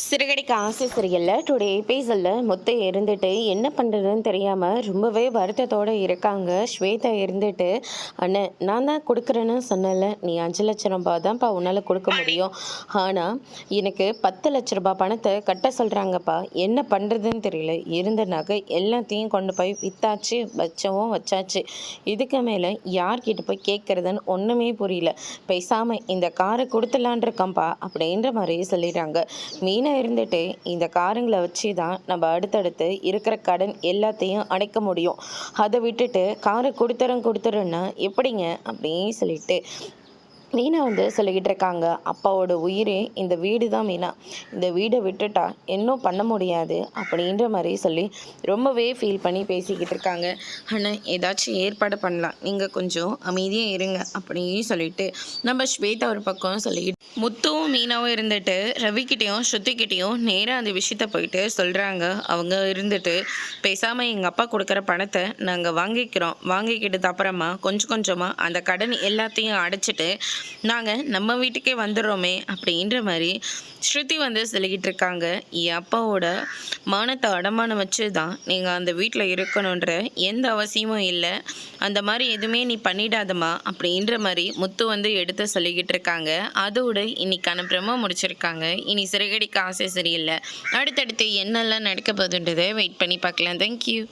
சிறுகடிக்க ஆசை சரியில்லை டுடே எபிசோடில் முத்து இருந்துட்டு என்ன பண்ணுறதுன்னு தெரியாமல் ரொம்பவே வருத்தத்தோடு இருக்காங்க. ஸ்வேதா இருந்துட்டு, அண்ணன் நான் தான் கொடுக்குறேன்னு சொன்னல, நீ 5 லட்சம் ரூபாய் தான்ப்பா உன்னால் கொடுக்க முடியும். ஆனால் எனக்கு 10 லட்ச ரூபாய் பணத்தை கட்ட சொல்கிறாங்கப்பா. என்ன பண்ணுறதுன்னு தெரியல. இருந்த நகை எல்லாத்தையும் கொண்டு போய் வித்தாச்சு, வச்சாச்சு. இதுக்கு மேலே யார்கிட்ட போய் கேட்குறதுன்னு ஒன்றுமே புரியல. பேசாமல் இந்த காரை கொடுத்துலான் இருக்கேன்ப்பா அப்படின்ற மாதிரி சொல்லிடுறாங்க. மீனா இருந்துட்டு, இந்த காருங்களை வச்சு தான் நம்ம அடுத்தடுத்து இருக்கிற கடன் எல்லாத்தையும் அடைக்க முடியும். அதை விட்டுட்டு காரை கொடுத்துறேன்னா எப்படிங்க அப்படின்னு சொல்லிட்டு மீனா சொல்லிக்கிட்டு இருக்காங்க. அப்பாவோட உயிரே இந்த வீடு தான் மீனா. இந்த வீடை விட்டுட்டா இன்னும் பண்ண முடியாது அப்படின்ற மாதிரி சொல்லி ரொம்பவே ஃபீல் பண்ணி பேசிக்கிட்டு இருக்காங்க. ஆனால் ஏதாச்சும் ஏற்பாடு பண்ணலாம், நீங்கள் கொஞ்சம் அமைதியாக இருங்க அப்படின்னு சொல்லிட்டு நம்ம ஸ்வேதா ஒரு பக்கம் சொல்லிக்கிட்டு, முத்துவும் மீனாவும் இருந்துட்டு ரவிக்கிட்டேயும் ஸ்ருதிக்கிட்டேயும் நேராக அந்த விஷயத்த போயிட்டு சொல்கிறாங்க. அவங்க இருந்துட்டு, பேசாமல் எங்கள் அப்பா கொடுக்குற பணத்தை நாங்கள் வாங்கிக்கிட்டது அப்புறமா கொஞ்சம் கொஞ்சமாக அந்த கடன் எல்லாத்தையும் அடைச்சிட்டு நாங்கள் நம்ம வீட்டுக்கே வந்துடுறோமே அப்படின்ற மாதிரி ஸ்ருதி சொல்லிக்கிட்டு இருக்காங்க. என் அப்பாவோட மானத்தை அடமானம் வச்சு தான் நீங்கள் அந்த வீட்டில் இருக்கணுன்ற எந்த அவசியமும் இல்லை. அந்த மாதிரி எதுவுமே நீ பண்ணிடாதம்மா அப்படின்ற மாதிரி முத்து எடுத்து சொல்லிக்கிட்டு இருக்காங்க. அதோட இன்னைக்கான பிரமோ முடிச்சிருக்காங்க. இனி சிறுகடிக்க ஆசை சரியில்லை. அடுத்தடுத்து என்னெல்லாம் நடக்க போகுதுன்றதை வெயிட் பண்ணி பார்க்கலாம். தேங்க்யூ.